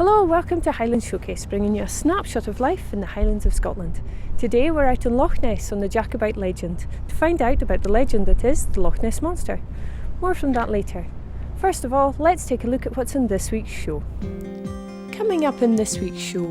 Hello, welcome to Highland Showcase, bringing you a snapshot of life in the Highlands of Scotland. Today we're out in Loch Ness on the Jacobite legend to find out about the legend that is the Loch Ness Monster. More from that later. First of all, let's take a look at what's in this week's show. Coming up in this week's show,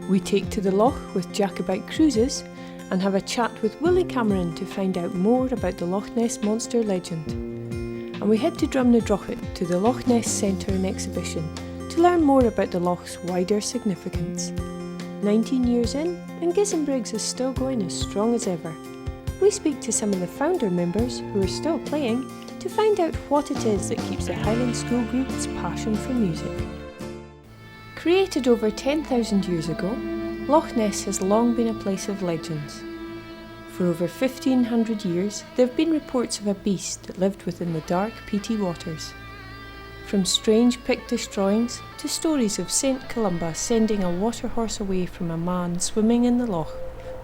we take to the Loch with Jacobite cruises and have a chat with Willie Cameron to find out more about the Loch Ness Monster legend. And we head to Drumnadrochit to the Loch Ness Centre and Exhibition to learn more about the Loch's wider significance. 19 years in, and Gissenbriggs is still going as strong as ever. We speak to some of the founder members who are still playing to find out what it is that keeps the Highland School Group's passion for music. Created over 10,000 years ago, Loch Ness has long been a place of legends. For over 1,500 years, there have been reports of a beast that lived within the dark, peaty waters. From strange Pictish drawings to stories of St Columba sending a water horse away from a man swimming in the loch,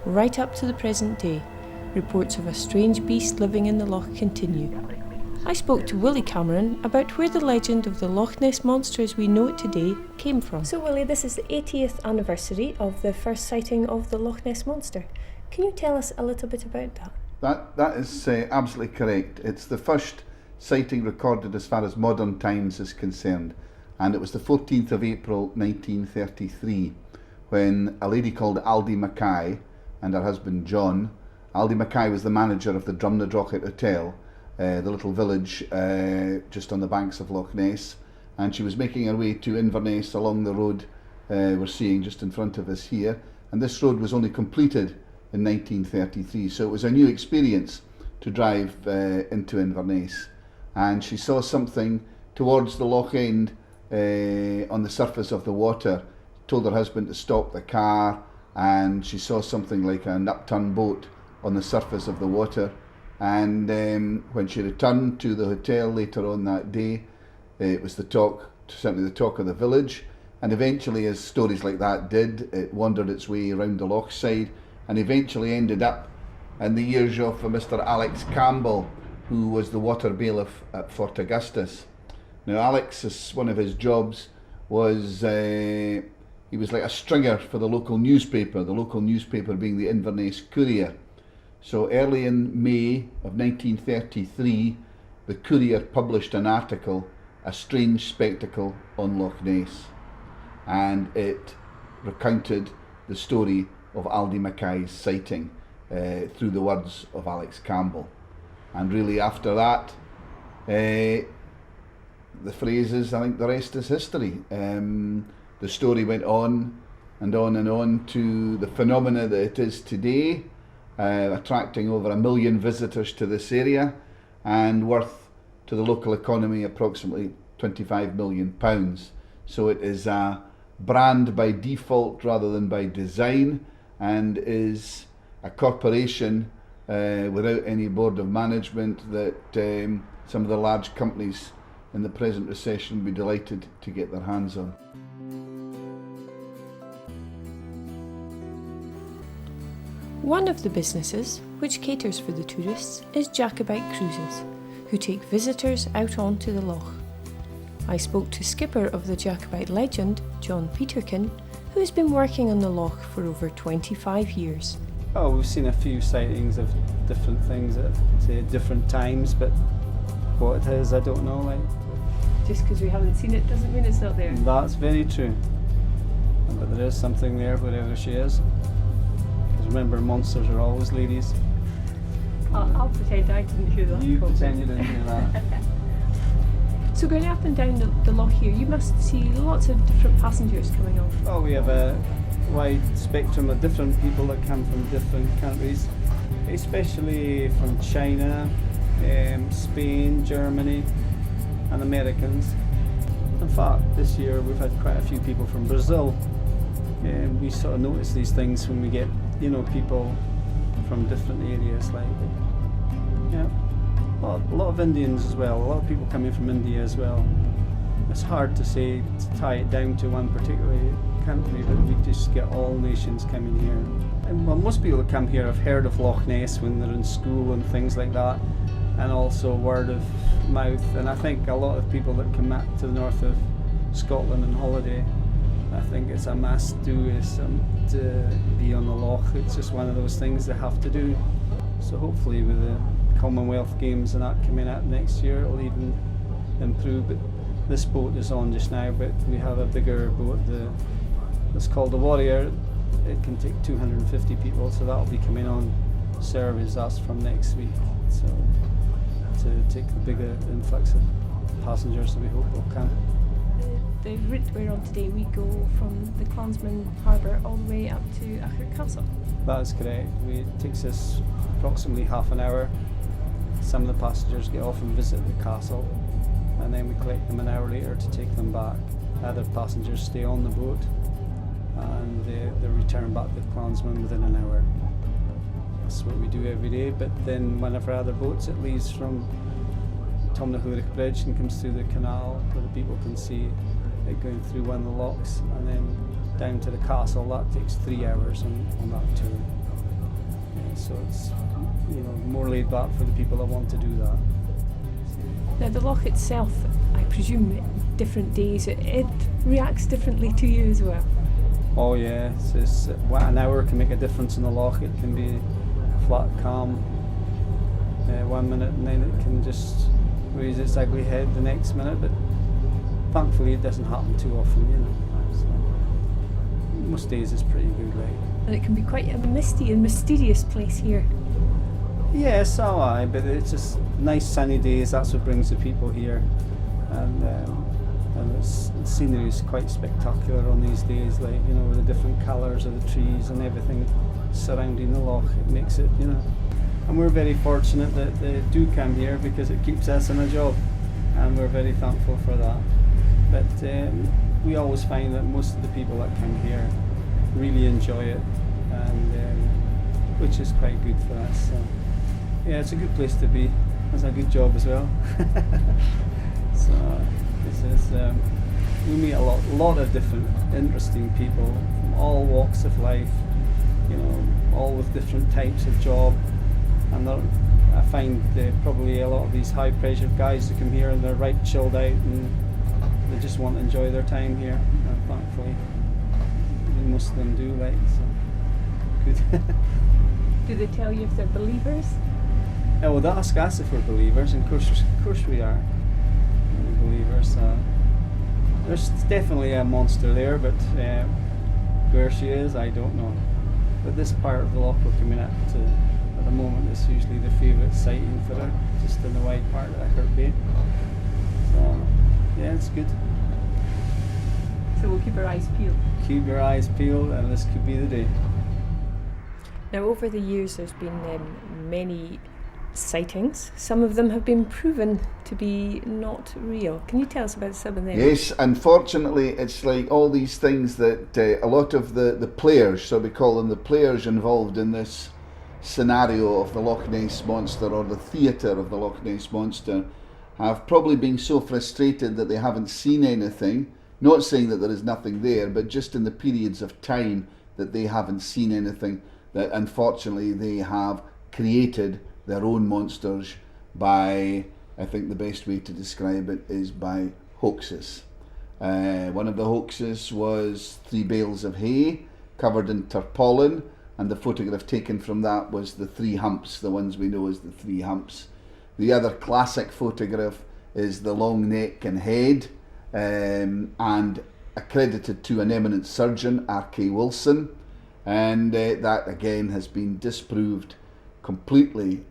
right up to the present day, reports of a strange beast living in the loch continue. I spoke to Willie Cameron about where the legend of the Loch Ness Monster as we know it today came from. So Willie, this is the 80th anniversary of the first sighting of the Loch Ness Monster. Can you tell us a little bit about that? That is absolutely correct. It's the first sighting recorded as far as modern times is concerned, and it was the 14th of April 1933 when a lady called Aldi Mackay and her husband John. Aldi Mackay was the manager of the Drumnadrochit Hotel, the little village just on the banks of Loch Ness, and she was making her way to Inverness along the road we're seeing just in front of us here, and this road was only completed in 1933, so it was a new experience to drive into Inverness. And she saw something towards the loch end on the surface of the water, told her husband to stop the car, and she saw something like an upturned boat on the surface of the water. And when she returned to the hotel later on that day, it was certainly the talk of the village, and eventually, as stories like that did, it wandered its way around the loch side and eventually ended up in the ears of Mr. Alex Campbell, who was the water bailiff at Fort Augustus. Now Alex's, one of his jobs was, he was like a stringer for the local newspaper being the Inverness Courier. So early in May of 1933, the Courier published an article, A Strange Spectacle on Loch Ness, and it recounted the story of Aldi Mackay's sighting through the words of Alex Campbell. And really after that, the phrase is, I think the rest is history. The story went on and on and on to the phenomena that it is today, attracting over 1 million visitors to this area and worth to the local economy approximately £25 million. So it is a brand by default rather than by design, and is a corporation without any board of management that some of the large companies in the present recession would be delighted to get their hands on. One of the businesses which caters for the tourists is Jacobite Cruises, who take visitors out onto the loch. I spoke to skipper of the Jacobite legend, John Peterkin, who has been working on the loch for over 25 years. Oh, we've seen a few sightings of different things at different times, but what it is, I don't know. Just because we haven't seen it doesn't mean it's not there. That's very true. But there is something there wherever she is. Because remember, monsters are always ladies. I'll pretend I didn't hear that. You pretend you didn't hear that. So going up and down the loch here, you must see lots of different passengers coming off. Oh, we have a wide spectrum of different people that come from different countries, especially from China, Spain, Germany and Americans. In fact, this year we've had quite a few people from Brazil, and we sort of notice these things when we get, people from different areas, a lot of Indians as well, a lot of people coming from India as well. It's hard to tie it down to one particular country, but we just get all nations coming here. And most people that come here have heard of Loch Ness when they're in school and things like that, and also word of mouth. And I think a lot of people that come back to the north of Scotland on holiday I think it's a must do, is to be on the loch. It's just one of those things they have to do. So hopefully with the Commonwealth Games and that coming up next year, it'll even improve. But this boat is on just now, but we have a bigger boat, it's called the Warrior. It can take 250 people, so that'll be coming on service. That's from next week. So to take the bigger influx of passengers that we hope will come. The route we're on today, we go from the Clansman Harbour all the way up to Achard Castle. That is correct. It takes us approximately half an hour. Some of the passengers get off and visit the castle, and then we collect them an hour later to take them back. Other passengers stay on the boat, and they return back to Clansman within an hour. That's what we do every day. But then one of our other boats, it leaves from Tomnahurich Bridge and comes through the canal where the people can see it going through one of the locks, and then down to the castle. That takes 3 hours on that tour. Yeah, so it's more laid back for the people that want to do that. Now the loch itself, I presume different days, it reacts differently to you as well. Oh yeah, it's an hour can make a difference in the loch. It can be flat, calm 1 minute, and then it can just raise its ugly head the next minute. But thankfully, it doesn't happen too often, So most days it's pretty good, like. And it can be quite a misty and mysterious place here. Yes, but it's just nice sunny days. That's what brings the people here, and the scenery is quite spectacular on these days. Like with the different colours of the trees and everything surrounding the loch, it makes it, And we're very fortunate that they do come here because it keeps us in a job, and we're very thankful for that. But we always find that most of the people that come here really enjoy it, and which is quite good for us. So, yeah, it's a good place to be. It's a good job as well. So we meet a lot of different interesting people from all walks of life, all with different types of job. And I find probably a lot of these high pressure guys that come here and they're right chilled out and they just want to enjoy their time here. And thankfully, most of them do, like, so good. Do they tell you if they're believers? Well, they ask us if we're believers, and of course we are. We're believers. There's definitely a monster there, but where she is, I don't know. But this part of the loch we're coming up to at the moment is usually the favourite sighting for her, just in the wide part of Achard Bay. So, yeah, it's good. So we'll keep our eyes peeled. Keep your eyes peeled, and this could be the day. Now, over the years, there's been many sightings. Some of them have been proven to be not real. Can you tell us about some of them? Yes, unfortunately, it's like all these things that a lot of the players, so we call them the players involved in this scenario of the Loch Ness Monster, or the theatre of the Loch Ness Monster, have probably been so frustrated that they haven't seen anything. Not saying that there is nothing there, but just in the periods of time that they haven't seen anything, that unfortunately they have created their own monsters by, I think the best way to describe it is by hoaxes. One of the hoaxes was 3 bales of hay covered in tarpaulin, and the photograph taken from that was the 3 humps, the ones we know as the 3 humps. The other classic photograph is the long neck and head, and accredited to an eminent surgeon, R.K. Wilson, and that again has been disproved completely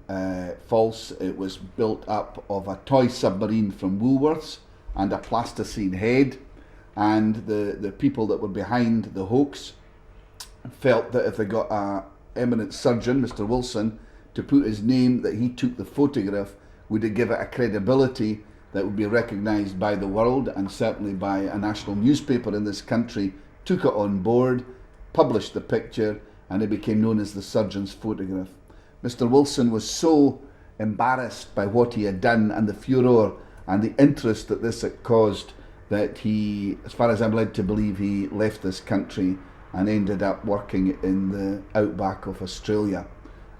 false. It was built up of a toy submarine from Woolworths and a plasticine head, and the people that were behind the hoax felt that if they got an eminent surgeon, Mr. Wilson, to put his name that he took the photograph, would it give it a credibility that would be recognised by the world, and certainly by a national newspaper in this country took it on board, published the picture, and it became known as the surgeon's photograph. Mr. Wilson was so embarrassed by what he had done and the furore and the interest that this had caused that he, as far as I'm led to believe, he left this country and ended up working in the outback of Australia.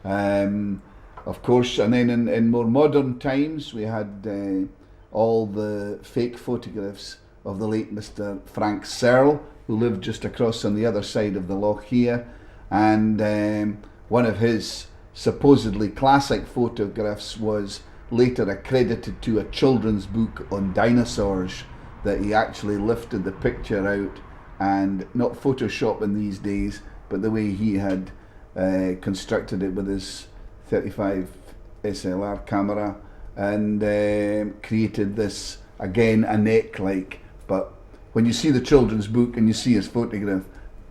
Of course, and then in more modern times, we had all the fake photographs of the late Mr. Frank Searle, who lived just across on the other side of the loch here, and one of his supposedly classic photographs was later accredited to a children's book on dinosaurs, that he actually lifted the picture out, and not Photoshop in these days, but the way he had constructed it with his 35 SLR camera, and created this, again, a neck-like, but when you see the children's book and you see his photograph,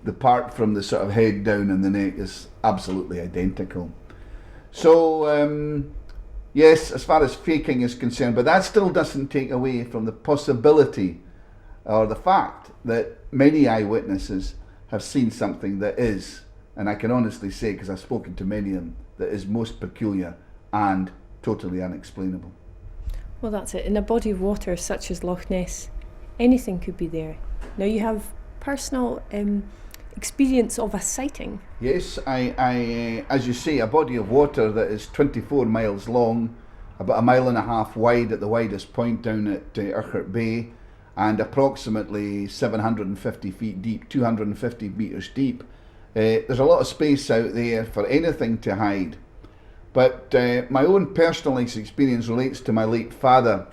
the part from the sort of head down and the neck is absolutely identical. So yes, as far as faking is concerned, but that still doesn't take away from the possibility or the fact that many eyewitnesses have seen something that is, and I can honestly say, because I've spoken to many of them, that is most peculiar and totally unexplainable. Well, that's it. In a body of water such as Loch Ness, anything could be there. Now, you have personal experience of a sighting. Yes, I as you say, a body of water that is 24 miles long, about 1.5 miles wide at the widest point down at Urquhart Bay, and approximately 750 feet deep, 250 metres deep. There's a lot of space out there for anything to hide. But my own personal experience relates to my late father,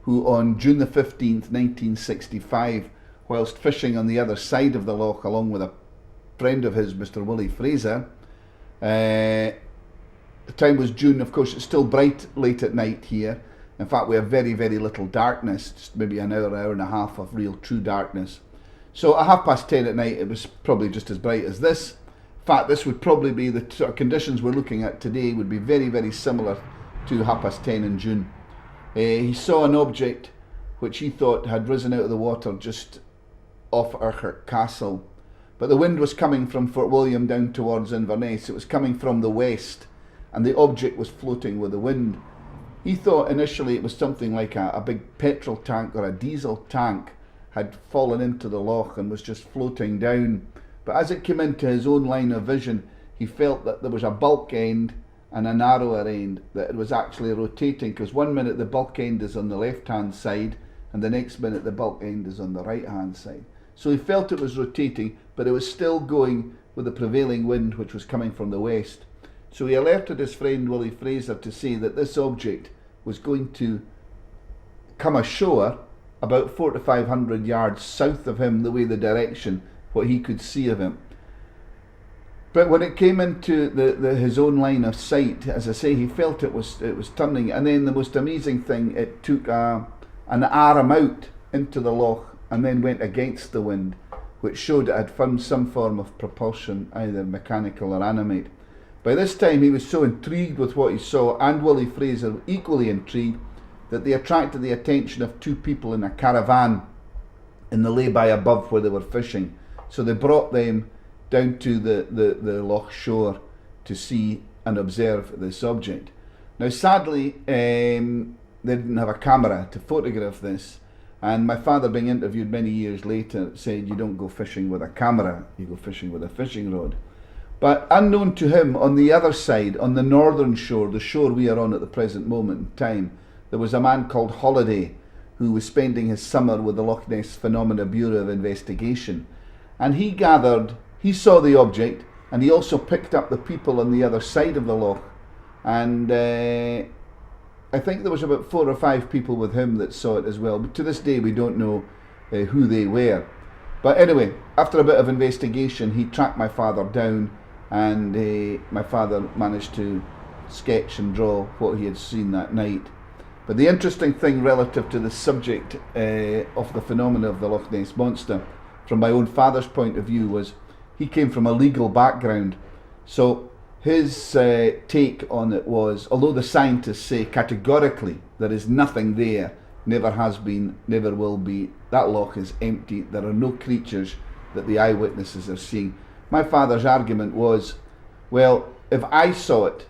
who on June the 15th, 1965, whilst fishing on the other side of the loch along with a friend of his, Mr. Willie Fraser, the time was June, of course it's still bright late at night here. In fact, we have very, very little darkness, just maybe an hour and a half of real true darkness. So at 10:30 at night, it was probably just as bright as this. In fact, this would probably be the sort of conditions we're looking at today would be very, very similar to 10:30 in June. He saw an object which he thought had risen out of the water just off Urquhart Castle. But the wind was coming from Fort William down towards Inverness. It was coming from the west, and the object was floating with the wind. He thought initially it was something like a big petrol tank or a diesel tank had fallen into the loch and was just floating down. But as it came into his own line of vision, he felt that there was a bulk end and a narrower end, that it was actually rotating, because one minute the bulk end is on the left hand side and the next minute the bulk end is on the right hand side. So he felt it was rotating, but it was still going with the prevailing wind which was coming from the west. So he alerted his friend Willie Fraser to say that this object was going to come ashore about 400 to 500 yards south of him, the way the direction, what he could see of him. But when it came into his own line of sight, as I say, he felt it was turning, and then the most amazing thing, it took an arm out into the loch and then went against the wind, which showed it had found some form of propulsion, either mechanical or animate. By this time he was so intrigued with what he saw, and Willie Fraser equally intrigued, that they attracted the attention of two people in a caravan in the lay-by above where they were fishing. So they brought them down to the loch shore to see and observe this object. Now sadly, they didn't have a camera to photograph this, and my father, being interviewed many years later, said you don't go fishing with a camera, you go fishing with a fishing rod. But unknown to him, on the other side, on the northern shore, the shore we are on at the present moment in time, there was a man called Holiday who was spending his summer with the Loch Ness Phenomena Bureau of Investigation. And he saw the object, and he also picked up the people on the other side of the loch. And I think there was about 4 or 5 people with him that saw it as well. But to this day we don't know who they were. But anyway, after a bit of investigation, he tracked my father down, and my father managed to sketch and draw what he had seen that night. But the interesting thing relative to the subject of the phenomena of the Loch Ness Monster, from my own father's point of view, was he came from a legal background. So his take on it was, although the scientists say categorically there is nothing there, never has been, never will be, that loch is empty, there are no creatures that the eyewitnesses are seeing. My father's argument was, well, if I saw it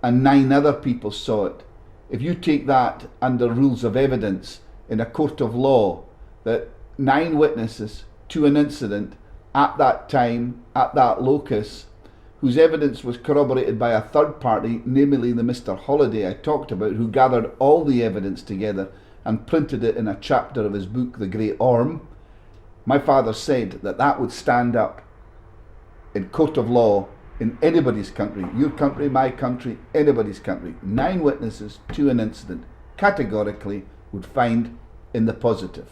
and 9 other people saw it, if you take that under rules of evidence in a court of law, that 9 witnesses to an incident at that time, at that locus, whose evidence was corroborated by a third party, namely the Mr. Holiday I talked about, who gathered all the evidence together and printed it in a chapter of his book, The Great Orm, My father said that that would stand up in court of law in anybody's country, your country, my country, anybody's country. 9 witnesses to an incident categorically would find in the positive.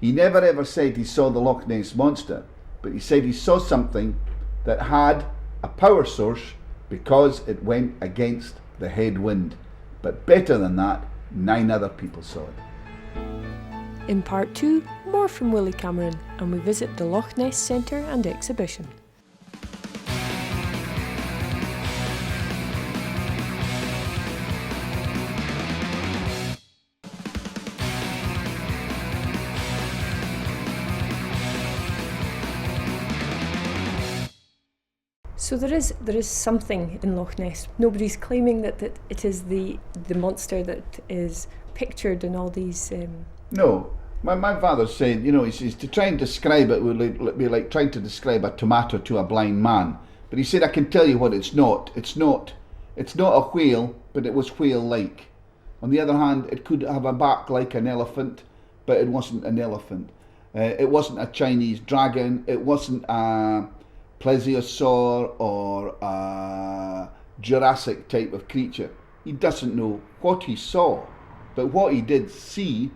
He never ever said he saw the Loch Ness Monster, but he said he saw something that had a power source because it went against the headwind. But better than that, 9 other people saw it. In part 2, more from Willie Cameron, and we visit the Loch Ness Centre and Exhibition. So there is something in Loch Ness. Nobody's claiming that it is the monster that is pictured in all these. No, my father said, he's to try and describe it would be like trying to describe a tomato to a blind man. But he said, I can tell you what it's not. It's not a whale, but it was whale-like. On the other hand, it could have a back like an elephant, but it wasn't an elephant. It wasn't a Chinese dragon. It wasn't a plesiosaur or a Jurassic type of creature. He doesn't know what he saw, but what he did see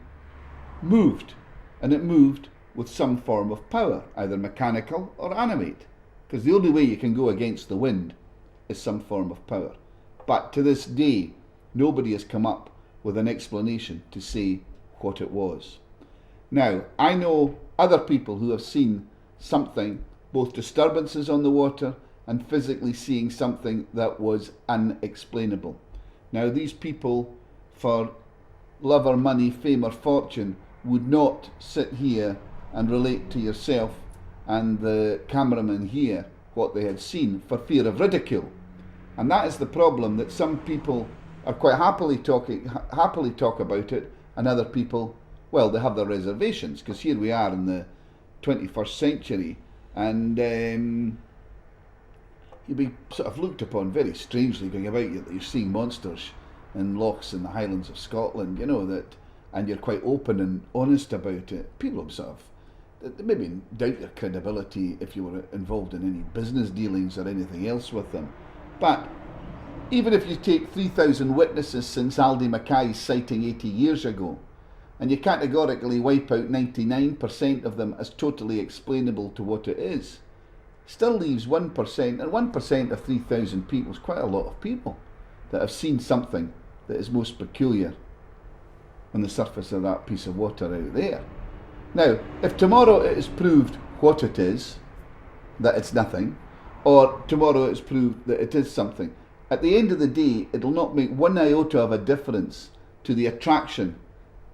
moved, and it moved with some form of power, either mechanical or animate, because the only way you can go against the wind is some form of power. But to this day, nobody has come up with an explanation to say what it was. Now, I know other people who have seen something, both disturbances on the water and physically seeing something that was unexplainable. Now, these people, for love or money, fame or fortune, would not sit here and relate to yourself and the cameraman here what they had seen for fear of ridicule. And that is the problem, that some people are quite happily talk about it, and other people, well, they have their reservations, because here we are in the 21st century, and you'll be sort of looked upon very strangely going about you, that you're seeing monsters in lochs in the Highlands of Scotland, that, and you're quite open and honest about it. People sort of, they maybe doubt your credibility if you were involved in any business dealings or anything else with them. But even if you take 3,000 witnesses since Aldi Mackay's sighting 80 years ago, and you categorically wipe out 99% of them as totally explainable to what it is, still leaves 1%, and 1% of 3,000 people is quite a lot of people that have seen something that is most peculiar on the surface of that piece of water out there. Now, if tomorrow it is proved what it is, that it's nothing, or tomorrow it's proved that it is something, at the end of the day, it'll not make one iota of a difference to the attraction,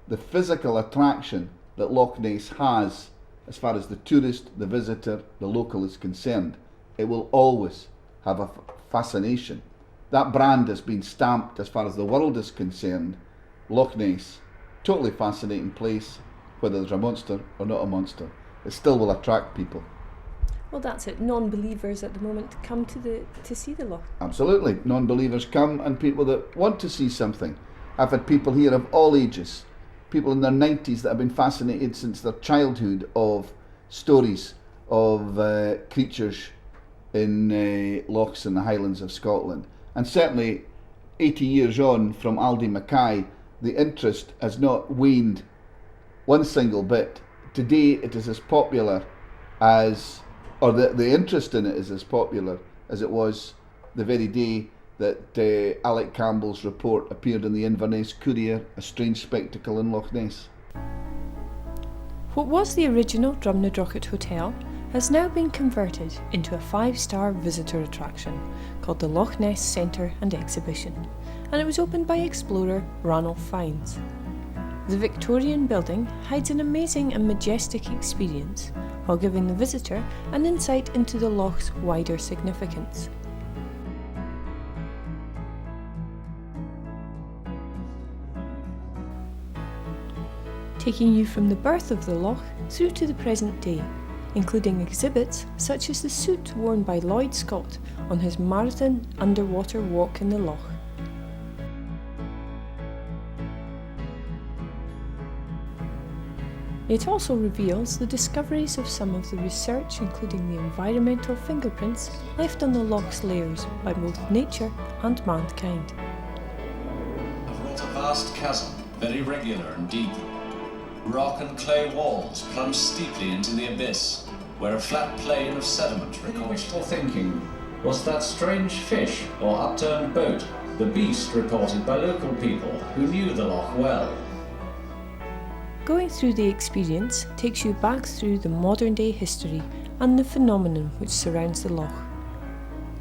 the physical attraction that Loch Ness has as far as the tourist, the visitor, the local is concerned. It will always have a fascination. That brand has been stamped as far as the world is concerned. Loch Ness, totally fascinating place, whether there's a monster or not a monster. It still will attract people. Well, that's it. Non-believers at the moment come to see the loch. Absolutely. Non-believers come, and people that want to see something. I've had people here of all ages, people in their 90s that have been fascinated since their childhood of stories of creatures in lochs in the Highlands of Scotland. And certainly 80 years on from Aldi Mackay, the interest has not waned one single bit. Today it is as popular as, or the interest in it is as popular as it was the very day that Alec Campbell's report appeared in the Inverness Courier, A Strange Spectacle in Loch Ness. What was the original Drumnadrochit Hotel has now been converted into a 5-star visitor attraction called the Loch Ness Centre and Exhibition, and it was opened by explorer Ranulph Fiennes. The Victorian building hides an amazing and majestic experience while giving the visitor an insight into the loch's wider significance. Taking you from the birth of the loch through to the present day, including exhibits such as the suit worn by Lloyd Scott on his marathon underwater walk in the loch. It also reveals the discoveries of some of the research, including the environmental fingerprints left on the loch's layers by both nature and mankind. It's a vast chasm, very regular and deep. Rock and clay walls plunge steeply into the abyss, where a flat plane of sediment records. Wishful thinking. Was that strange fish or upturned boat the beast reported by local people who knew the loch well? Going through the experience takes you back through the modern day history and the phenomenon which surrounds the loch.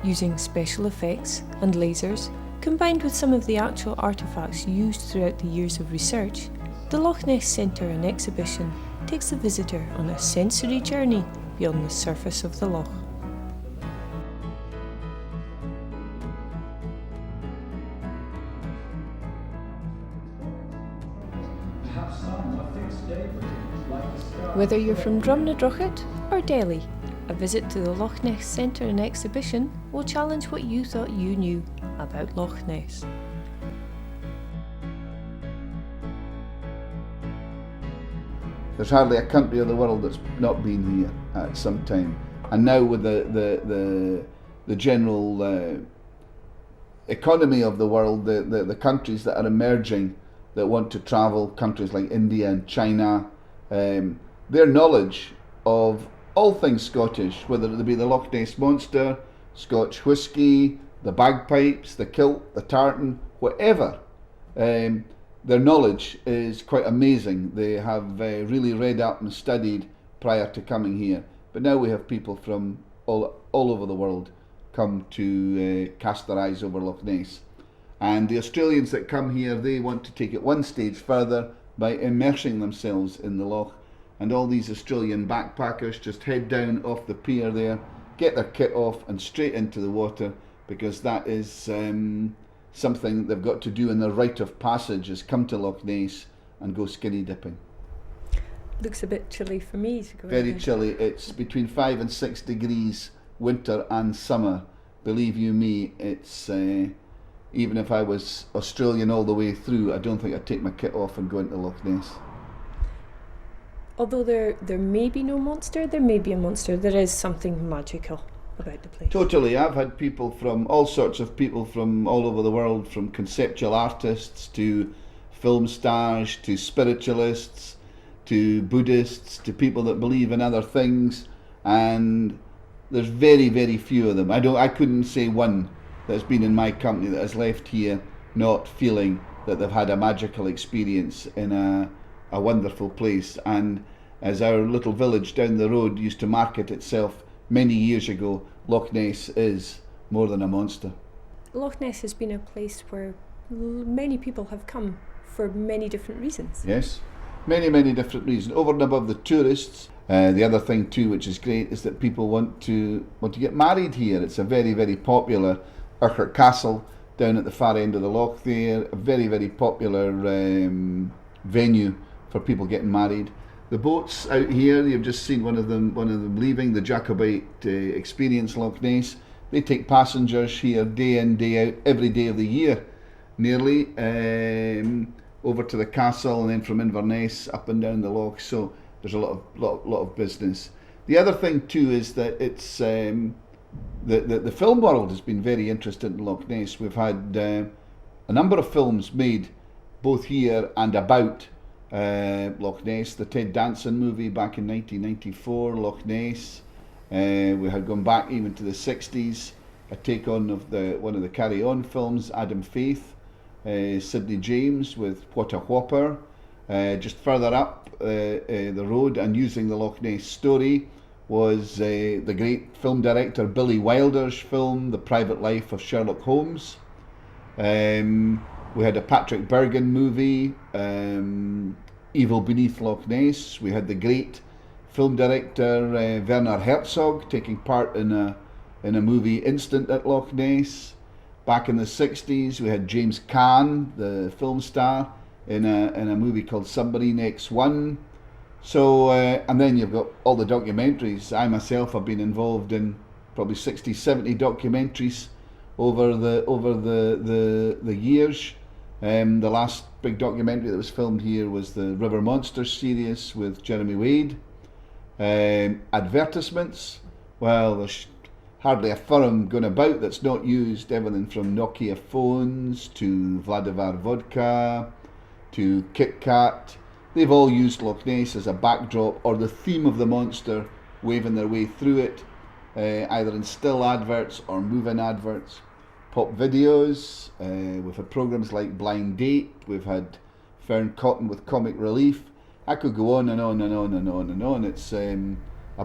Using special effects and lasers, combined with some of the actual artefacts used throughout the years of research, the Loch Ness Centre and Exhibition takes the visitor on a sensory journey beyond the surface of the loch. Whether you're from Drumnadrochit or Delhi, a visit to the Loch Ness Centre and Exhibition will challenge what you thought you knew about Loch Ness. There's hardly a country of the world that's not been here at some time. And now with the general economy of the world, the countries that are emerging that want to travel, countries like India and China, their knowledge of all things Scottish, whether it be the Loch Ness Monster, Scotch whisky, the bagpipes, the kilt, the tartan, whatever, their knowledge is quite amazing. They have really read up and studied prior to coming here. But now we have people from all over the world come to cast their eyes over Loch Ness. And the Australians that come here, they want to take it one stage further by immersing themselves in the loch. And all these Australian backpackers just head down off the pier there, get their kit off and straight into the water, because that is something they've got to do in their rite of passage, is come to Loch Ness and go skinny dipping. Looks a bit chilly for me to go Very in. chilly. It's between 5 and 6 degrees winter and summer. Believe you me, it's even if I was Australian all the way through, I don't think I'd take my kit off and go into Loch Ness. Although there may be no monster, there may be a monster. There is something magical about the place. Totally. I've had people from all sorts of people from all over the world, from conceptual artists to film stars to spiritualists to Buddhists to people that believe in other things, and there's very, very few of them. I couldn't say one that's been in my company that has left here not feeling that they've had a magical experience in a wonderful place. And as our little village down the road used to market itself many years ago, Loch Ness is more than a monster. Loch Ness has been a place where many people have come for many different reasons. Yes, many, many different reasons. Over and above the tourists, the other thing too, which is great, is that people want to get married here. It's a very, very popular Urquhart Castle down at the far end of the loch there, a very, very popular venue for people getting married. The boats out here, you've just seen one of them leaving, the Jacobite Experience Loch Ness. They take passengers here day in, day out, every day of the year, nearly, over to the castle, and then from Inverness up and down the loch. So there's a lot of business. The other thing too is that it's the film world has been very interested in Loch Ness. We've had a number of films made both here and about Loch Ness. The Ted Danson movie back in 1994, Loch Ness. We had gone back even to the 60s, a take on of one of the Carry On films, Adam Faith, Sidney James with What a Whopper. Just further up the road and using the Loch Ness story was the great film director Billy Wilder's film, The Private Life of Sherlock Holmes. We had a Patrick Bergin movie, Evil Beneath Loch Ness. We had the great film director Werner Herzog taking part in a movie, Instant at Loch Ness. Back in the 60s, we had James Caan, the film star, in a movie called Submarine X1. So, and then you've got all the documentaries. I myself have been involved in probably 60, 70 documentaries over the years. The last big documentary that was filmed here was the River Monsters series with Jeremy Wade. Advertisements, well, there's hardly a firm going about that's not used, everything from Nokia phones to Vladimir vodka to Kit Kat. They've all used Loch Ness as a backdrop or the theme of the monster waving their way through it, either in still adverts or move-in adverts. Pop videos, we've had programs like Blind Date, we've had Fern Cotton with Comic Relief. I could go on and on and on and on and on. It's a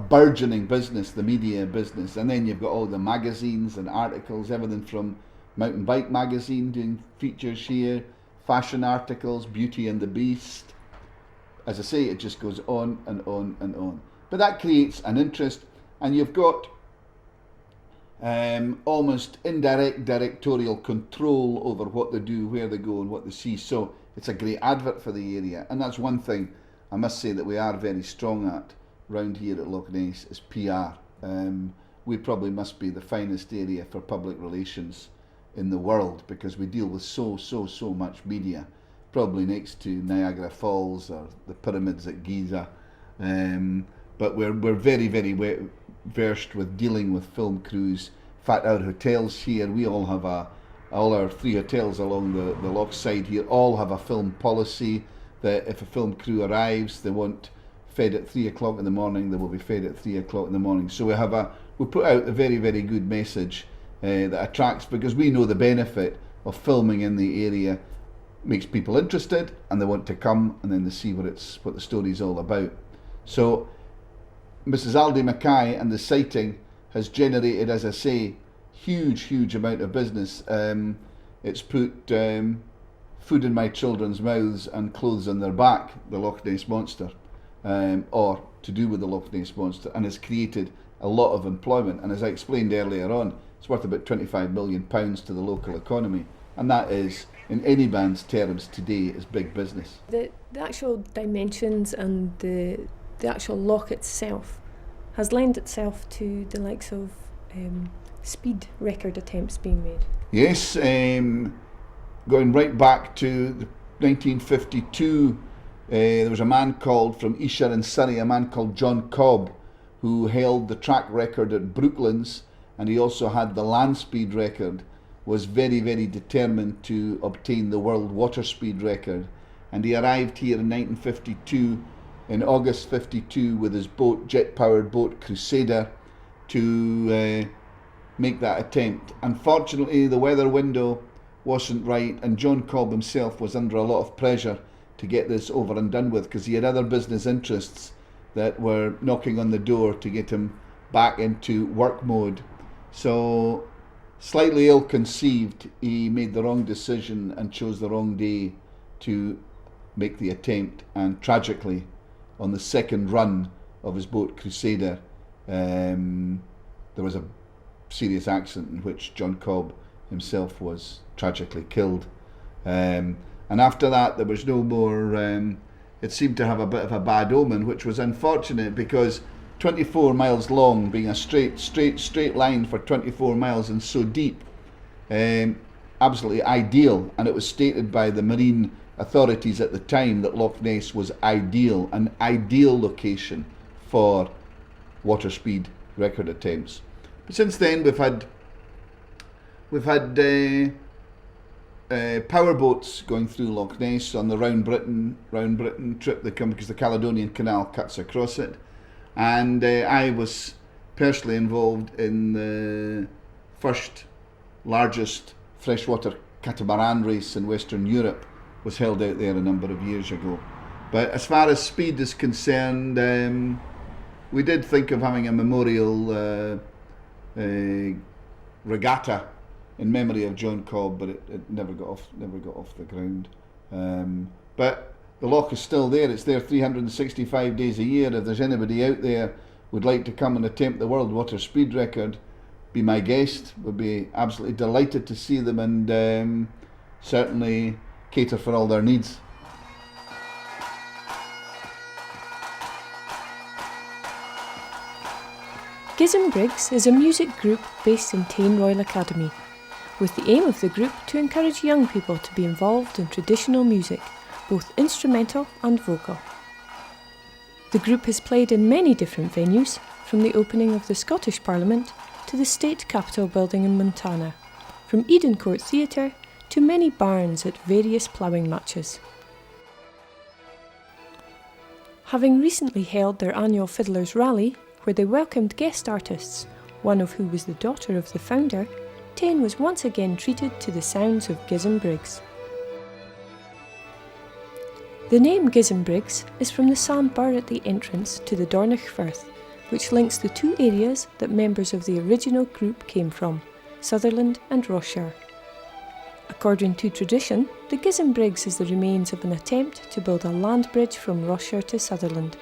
burgeoning business, the media business. And then you've got all the magazines and articles, everything from Mountain Bike Magazine doing features here, fashion articles, Beauty and the Beast. As I say, it just goes on and on and on. But that creates an interest, and you've got almost indirect directorial control over what they do, where they go and what they see. So it's a great advert for the area, and that's one thing I must say that we are very strong at round here at Loch Ness is PR. We probably must be the finest area for public relations in the world because we deal with so much media, probably next to Niagara Falls or the pyramids at Giza. But we're very versed with dealing with film crews. In fact, our hotels here, we all have all our 3 hotels along the loch side here all have a film policy that if a film crew arrives, they want fed at 3 o'clock in the morning, they will be fed at 3 o'clock in the morning. So we put out a very good message that attracts, because we know the benefit of filming in the area makes people interested and they want to come and then they see what the story's all about. So Mrs. Aldi Mackay and the sighting has generated, as I say, huge amount of business. It's put food in my children's mouths and clothes on their back, the Loch Ness Monster, or to do with the Loch Ness Monster, and has created a lot of employment. And as I explained earlier on, it's worth about £25 million to the local economy, and that is, in any man's terms today, is big business. The actual dimensions and the actual loch itself has lent itself to the likes of speed record attempts being made. Yes, going right back to 1952, there was a man called, from Esher in Surrey, a man called John Cobb, who held the track record at Brooklands, and he also had the land speed record, was very determined to obtain the world water speed record. And he arrived here in 1952, in August 52, with his boat, jet-powered boat Crusader, to make that attempt. Unfortunately, the weather window wasn't right, and John Cobb himself was under a lot of pressure to get this over and done with, because he had other business interests that were knocking on the door to get him back into work mode. So, slightly ill-conceived, he made the wrong decision and chose the wrong day to make the attempt, and tragically, on the second run of his boat Crusader, there was a serious accident in which John Cobb himself was tragically killed. And after that, there was no more. It seemed to have a bit of a bad omen, which was unfortunate, because 24 miles long, being a straight line for 24 miles and so deep, absolutely ideal. And it was stated by the marine authorities at the time that Loch Ness was an ideal location for water speed record attempts. But since then, we've had power boats going through Loch Ness on the round Britain trip. They come because the Caledonian Canal cuts across it, and I was personally involved in the first largest freshwater catamaran race in Western Europe. Was held out there a number of years ago. But as far as speed is concerned, we did think of having a memorial regatta in memory of John Cobb, but it never got off the ground. But the loch is still there. It's there 365 days a year. If there's anybody out there would like to come and attempt the world water speed record, be my guest. We'd be absolutely delighted to see them, and certainly cater for all their needs. Giz and Briggs is a music group based in Tain Royal Academy. with the aim of the group to encourage young people to be involved in traditional music, both instrumental and vocal. The group has played in many different venues, from the opening of the Scottish Parliament to the State Capitol building in Montana, from Eden Court Theatre to many barns at various ploughing matches. Having recently held their annual Fiddlers' Rally, where they welcomed guest artists, one of who was the daughter of the founder, Tane was once again treated to the sounds of Giz Briggs. The name Giz Briggs is from the sandbar at the entrance to the Dornoch Firth, which links the two areas that members of the original group came from, Sutherland and Rossshire. According to tradition, the Giz Briggs is the remains of an attempt to build a land bridge from Rossshire to Sutherland.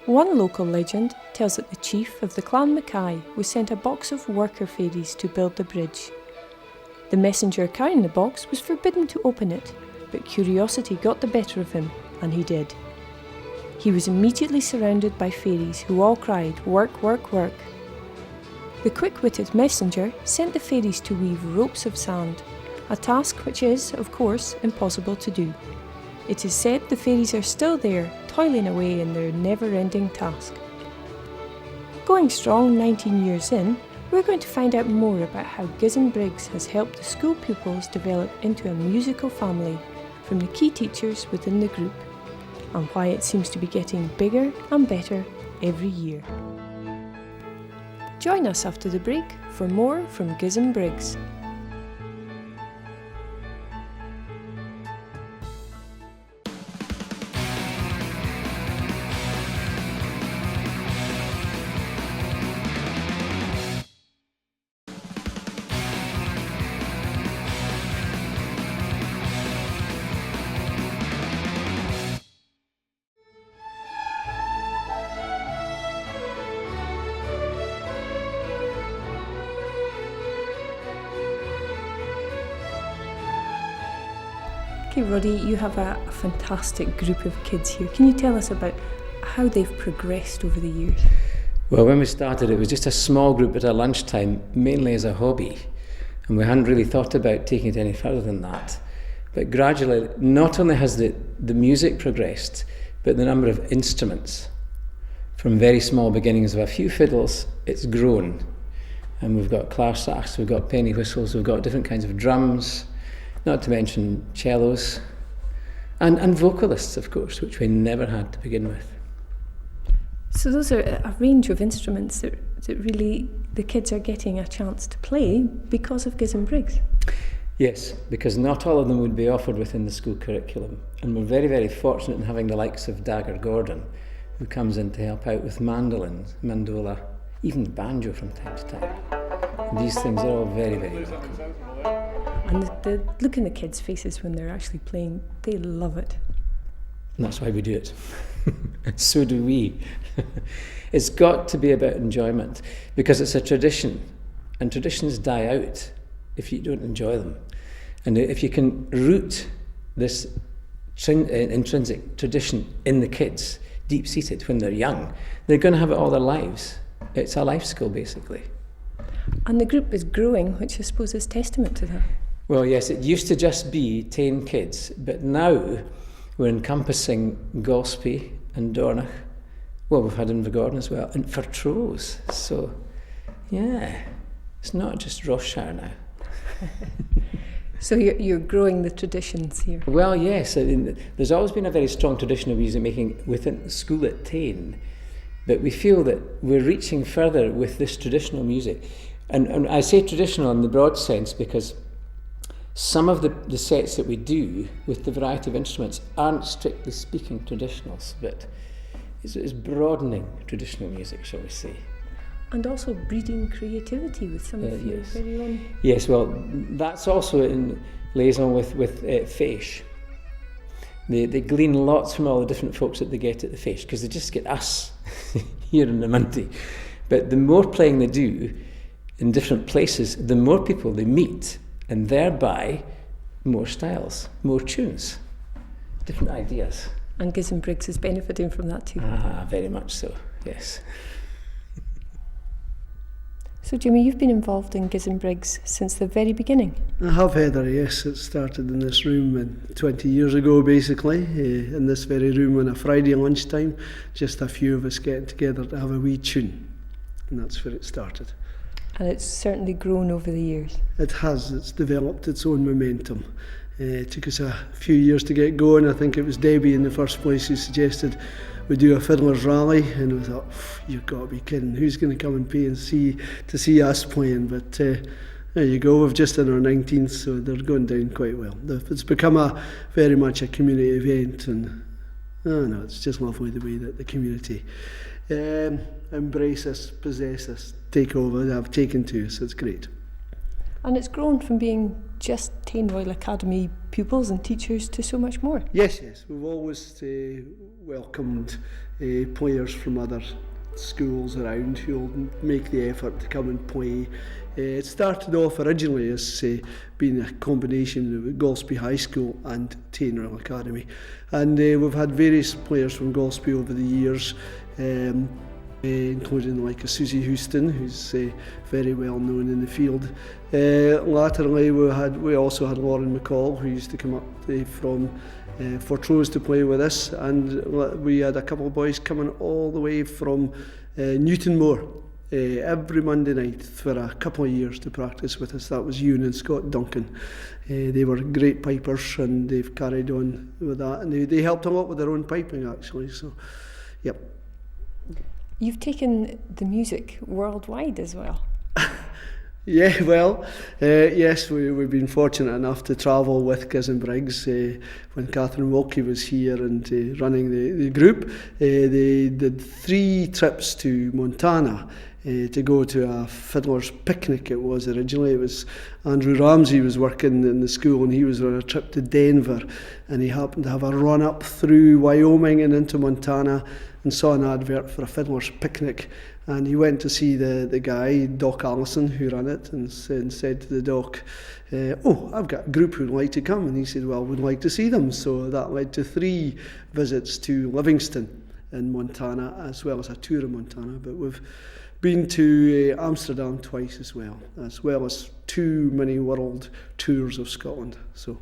One local legend tells that the chief of the Clan Mackay was sent a box of worker fairies to build the bridge. The messenger carrying the box was forbidden to open it, but curiosity got the better of him, and he did. He was immediately surrounded by fairies who all cried, "Work, work, work." The quick-witted messenger sent the fairies to weave ropes of sand, a task which is, of course, impossible to do. It is said the fairies are still there, toiling away in their never-ending task. Going strong 19 years in, we're going to find out more about how Giz Briggs has helped the school pupils develop into a musical family from the key teachers within the group, and why it seems to be getting bigger and better every year. Join us after the break for more from Giz Briggs. Okay, Roddy, you have a fantastic group of kids here. Can you tell us about how they've progressed over the years? Well, when we started, it was just a small group at our lunchtime, mainly as a hobby, and we hadn't really thought about taking it any further than that. But gradually, not only has the music progressed, but the number of instruments. From very small beginnings of a few fiddles, it's grown. And we've got clarsachs, we've got penny whistles, we've got different kinds of drums, not to mention cellos, and vocalists, of course, which we never had to begin with. So those are a range of instruments that really the kids are getting a chance to play because of Giz Briggs. Yes, because not all of them would be offered within the school curriculum. And we're very, very fortunate in having the likes of Dagger Gordon, who comes in to help out with mandolins, mandola, even banjo from time to time. And these things are all very, very welcome. And the look in the kids' faces when they're actually playing, they love it. And that's why we do it. And so do we. It's got to be about enjoyment, because it's a tradition, and traditions die out if you don't enjoy them. And if you can root this intrinsic tradition in the kids, deep-seated when they're young, they're going to have it all their lives. It's a life skill, basically. And the group is growing, which I suppose is testament to that. Well, yes, it used to just be 10 kids, but now we're encompassing Golspie and Dornoch. Well, we've had Invergordon as well, and Fortrose. So, yeah, it's not just Rossshire now. So you're growing the traditions here. Well, yes, there's always been a very strong tradition of music making within the school at Tane, but we feel that we're reaching further with this traditional music. And I say traditional in the broad sense because some of the sets that we do with the variety of instruments aren't strictly speaking traditionals, but it's broadening traditional music, shall we say. And also breeding creativity with some of your very own. Yes, well, that's also in liaison with Fèis. They glean lots from all the different folks that they get at the Fèis, because they just get us here in the Munty. But the more playing they do in different places, the more people they meet, and thereby more styles, more tunes, different ideas. And Giz Briggs is benefiting from that too. Ah, very much so, yes. So Jimmy, you've been involved in Giz and Briggs since the very beginning. I have, Heather, yes. It started in this room 20 years ago, basically, in this very room on a Friday lunchtime, just a few of us getting together to have a wee tune. And that's where it started. And it's certainly grown over the years. It has. It's developed its own momentum. It took us a few years to get going. I think it was Debbie in the first place who suggested we do a fiddlers rally, and we thought, you've got to be kidding, who's going to come and pay and see us playing? But there you go, we've just done our 19th, so they're going down quite well. It's become very much a community event, and it's just lovely the way that the community embrace us, possess us, take over, have taken to us. It's great. And it's grown from being just Tane Royal Academy pupils and teachers to so much more. Yes. We've always welcomed players from other schools around who'll make the effort to come and play. It started off originally as being a combination of Golspie High School and Tane Royal Academy. And we've had various players from Golspie over the years, including like a Susie Houston, who's very well known in the field. Latterly we also had Lauren McCall, who used to come up from Fortrose to play with us, and we had a couple of boys coming all the way from Newtonmore every Monday night for a couple of years to practice with us. That was Ewan and Scott Duncan. They were great pipers, and they've carried on with that, and they helped a lot with their own piping actually, so yep. You've taken the music worldwide as well. Yeah, well, yes, we've been fortunate enough to travel with Giz and Briggs. When Catherine Wilkie was here and running the group, they did 3 trips to Montana to go to a fiddler's picnic. It was originally. It was Andrew Ramsey was working in the school, and he was on a trip to Denver, and he happened to have a run up through Wyoming and into Montana, and saw an advert for a fiddler's picnic, and he went to see the guy, Doc Allison, who ran it, and said to the doc, I've got a group who'd like to come, and he said, well, we'd like to see them. So that led to 3 visits to Livingston in Montana, as well as a tour of Montana, but we've been to Amsterdam twice as well as 2 mini world tours of Scotland, so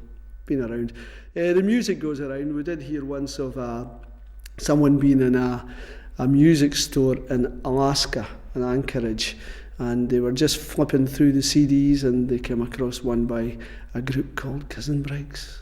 been around. The music goes around. We did hear once of someone being in a music store in Alaska, in Anchorage, and they were just flipping through the CDs, and they came across one by a group called Giz and Briggs.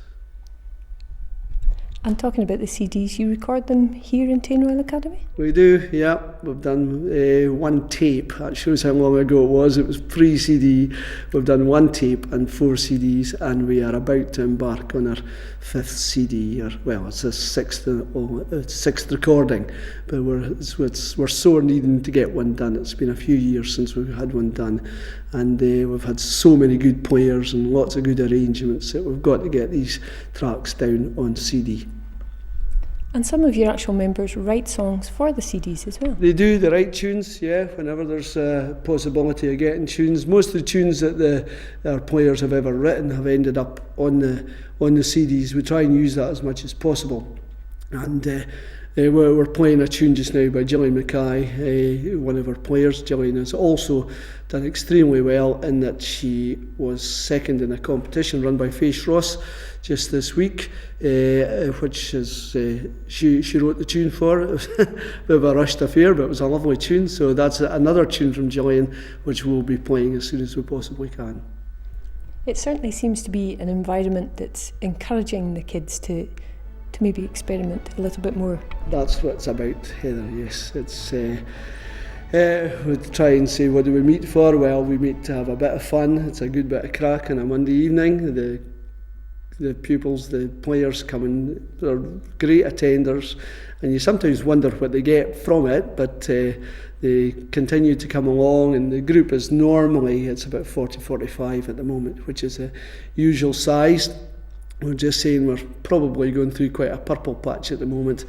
And talking about the CDs, you record them here in Tane Royal Academy? We do, yeah. We've done 1 tape. That shows how long ago it was. It was pre-CD. We've done 1 tape and 4 CDs, and we are about to embark on our 5th CD. It's a 6th recording, but we're sore needing to get one done. It's been a few years since we've had one done, and we've had so many good players and lots of good arrangements that we've got to get these tracks down on CD. And some of your actual members write songs for the CDs as well. They do, they write tunes, yeah, whenever there's a possibility of getting tunes. Most of the tunes that our players have ever written have ended up on the CDs. We try and use that as much as possible. And we're playing a tune just now by Gillian Mackay, one of our players. Gillian has also done extremely well in that she was second in a competition run by Faith Ross just this week, which is she wrote the tune for. It was a bit of a rushed affair, but it was a lovely tune. So that's another tune from Gillian, which we'll be playing as soon as we possibly can. It certainly seems to be an environment that's encouraging the kids to maybe experiment a little bit more. That's what it's about, Heather, yes. It's we try and say, what do we meet for? Well, we meet to have a bit of fun. It's a good bit of crack on a Monday evening. The pupils, the players come in, they're great attenders, and you sometimes wonder what they get from it, but they continue to come along, and the group is normally, it's about 40-45 at the moment, which is a usual size. We're just saying we're probably going through quite a purple patch at the moment,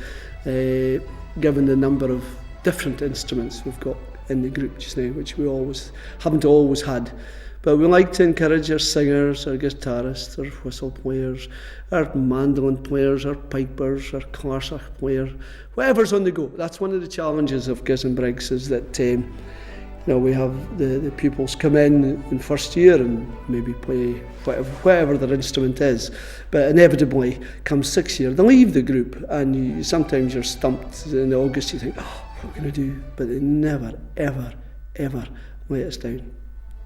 given the number of different instruments we've got in the group just now, which we haven't always had. But we like to encourage our singers, our guitarists, our whistle players, our mandolin players, our pipers, our clarsach players, whatever's on the go. That's one of the challenges of Giz and Briggs, is that we have the pupils come in first year and maybe play whatever their instrument is, but inevitably come 6th year they leave the group, and sometimes you're stumped in August, you think, oh, what can I do? But they never, ever, ever let us down.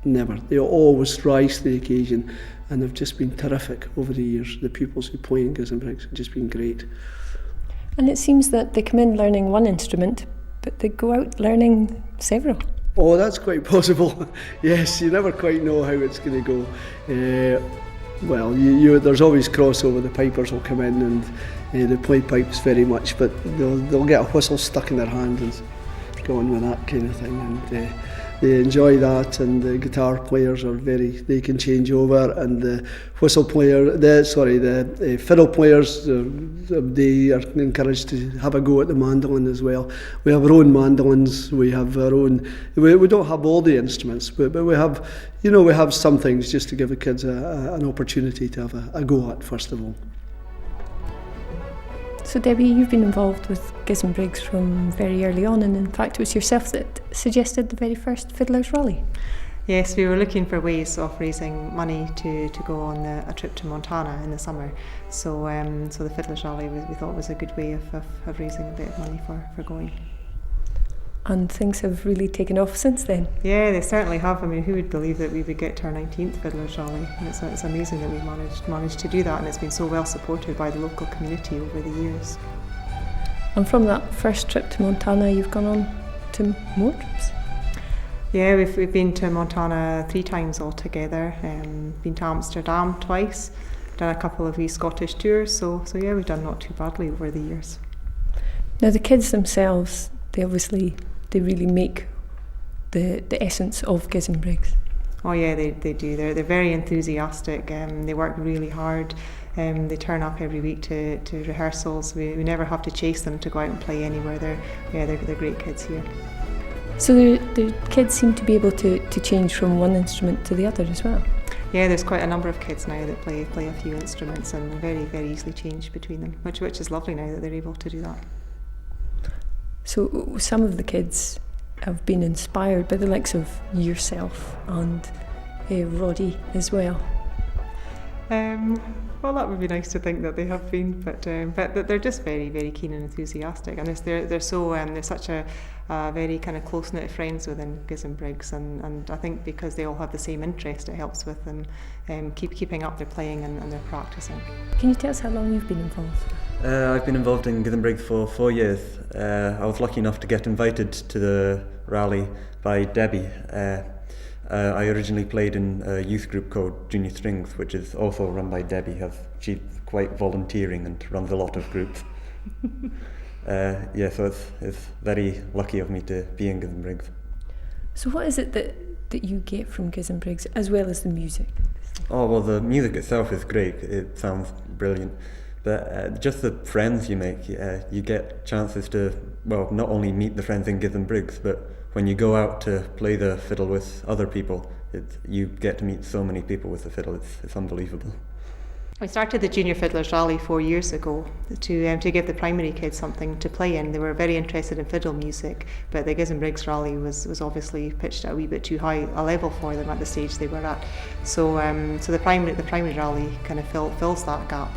Never. They always rise to the occasion, and they've just been terrific over the years. The pupils who play in Giz and Briggs have just been great. And it seems that they come in learning one instrument, but they go out learning several. Oh, that's quite possible. Yes, you never quite know how it's going to go. Well, there's always crossover. The pipers will come in and they play pipes very much, but they'll get a whistle stuck in their hand and go on with that kind of thing. And they enjoy that, and the guitar players they can change over, and the the fiddle players, they are encouraged to have a go at the mandolin as well. We have our own mandolins, we have our own, we don't have all the instruments, but we have, we have some things just to give the kids an opportunity to have a go at, first of all. So Debbie, you've been involved with Giz and Briggs from very early on, and in fact it was yourself that suggested the very first Fiddlers Rally. Yes, we were looking for ways of raising money to go on a trip to Montana in the summer. So the Fiddlers Rally we thought was a good way of raising a bit of money for going. And things have really taken off since then. Yeah, they certainly have. I mean, who would believe that we would get to our 19th Fiddlers Rally? And it's amazing that we managed to do that, and it's been so well supported by the local community over the years. And from that first trip to Montana, you've gone on to more trips? Yeah, we've been to Montana 3 times altogether. Been to Amsterdam twice, done a couple of wee Scottish tours. So yeah, we've done not too badly over the years. Now the kids themselves, they really make the essence of Giz and Briggs. Oh yeah, they do. They're very enthusiastic. They work really hard. They turn up every week to rehearsals. We never have to chase them to go out and play anywhere. They're great kids here. So the kids seem to be able to change from one instrument to the other as well. Yeah, there's quite a number of kids now that play a few instruments, and very, very easily change between them, which is lovely now that they're able to do that. So some of the kids have been inspired by the likes of yourself and Roddy as well. Well, that would be nice to think that they have been, but they're just very, very keen and enthusiastic, and they're such a very kind of close-knit friends within Giz and Briggs, and I think because they all have the same interest, it helps with them keeping up their playing and their practicing. Can you tell us how long you've been involved? I've been involved in Giz and Briggs for 4 years. I was lucky enough to get invited to the rally by Debbie. I originally played in a youth group called Junior Strings, which is also run by Debbie. She's quite volunteering and runs a lot of groups. So it's very lucky of me to be in Giz and Briggs. So what is it that you get from Giz and Briggs, as well as the music? Oh, well, the music itself is great. It sounds brilliant. But just the friends you make, you get chances to, well, not only meet the friends in Giz and Briggs, but when you go out to play the fiddle with other people, you get to meet so many people with the fiddle. It's unbelievable. We started the Junior Fiddlers Rally 4 years ago to give the primary kids something to play in. They were very interested in fiddle music, but the Giz and Briggs Rally was obviously pitched at a wee bit too high a level for them at the stage they were at. So the primary rally kind of fills that gap.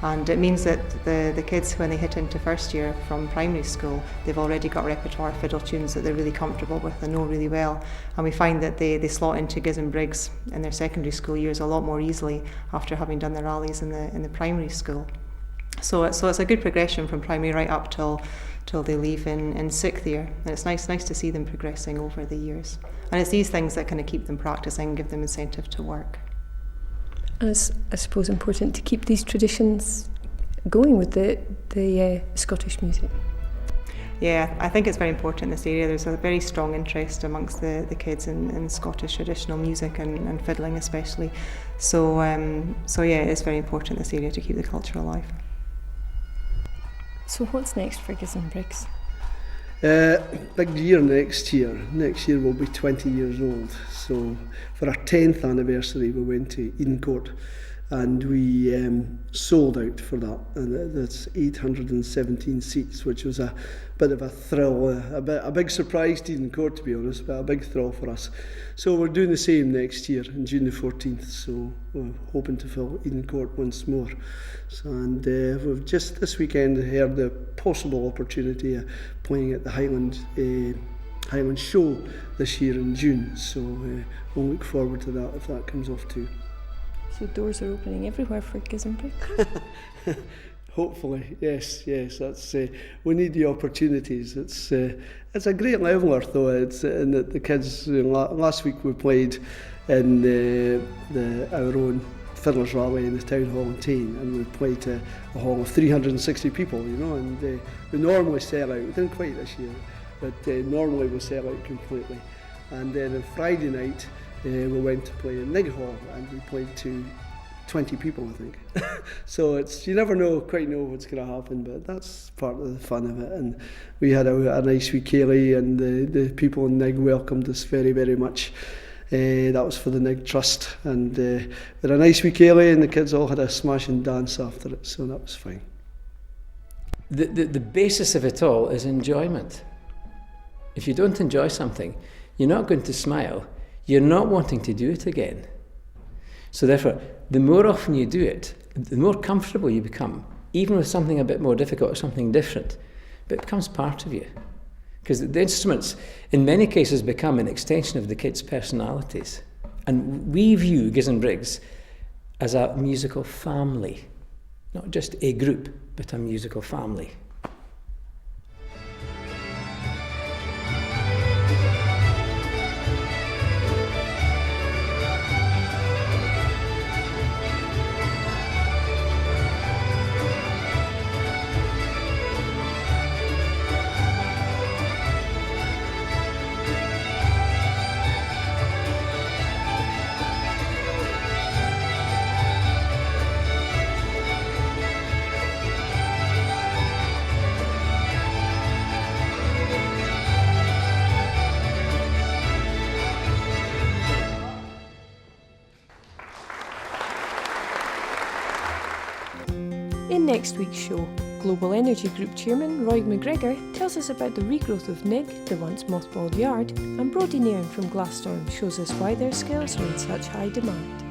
And it means that the kids, when they hit into first year from primary school, they've already got repertoire fiddle tunes that they're really comfortable with and know really well. And we find that they slot into Giz and Briggs in their secondary school years a lot more easily after having done their rallies in the primary school. So it's a good progression from primary right up till they leave in 6th year. And it's nice to see them progressing over the years. And it's these things that kind of keep them practicing, give them incentive to work. And it's, I suppose, important to keep these traditions going with the Scottish music. Yeah, I think it's very important in this area. There's a very strong interest amongst the kids in Scottish traditional music and fiddling especially. So yeah, it's very important in this area to keep the culture alive. So what's next for Giz and Briggs? Big year next year. Next year we'll be 20 years old. So for our 10th anniversary we went to Edencourt and we sold out for that, and that's 817 seats, which was a bit of a thrill, a big surprise to Eden Court, to be honest, but a big thrill for us. So we're doing the same next year on June the 14th, so we're hoping to fill Eden Court once more. So, and we've just this weekend heard the possible opportunity of playing at the Highland show this year in June, so we'll look forward to that if that comes off too. So doors are opening everywhere for Gizenbriggs. Hopefully, yes. That's we need the opportunities. It's a great leveler, though. It's and the kids. Last week we played in our own Fiddlers Rally in the town hall in Tain, and we played to a hall of 360 people. And we normally sell out. We didn't quite this year, but normally we sell out completely. And then on Friday night we went to play in Nig Hall, and we played to 20 people, I think. So you never quite know what's going to happen, but that's part of the fun of it. And we had a nice wee ceilidh, and the people in Nig welcomed us very, very much. That was for the Nig Trust, and we had a nice wee ceilidh, and the kids all had a smashing dance after it, so that was fine. The basis of it all is enjoyment. If you don't enjoy something, you're not going to smile. You're not wanting to do it again. So therefore, the more often you do it, the more comfortable you become, even with something a bit more difficult or something different, but it becomes part of you. Because the instruments, in many cases, become an extension of the kids' personalities. And we view Gizenbriggs as a musical family, not just a group, but a musical family. In next week's show, Global Energy Group Chairman Roy McGregor tells us about the regrowth of Nig, the once mothballed yard, and Brodie Nairn from Glasstorm shows us why their skills are in such high demand.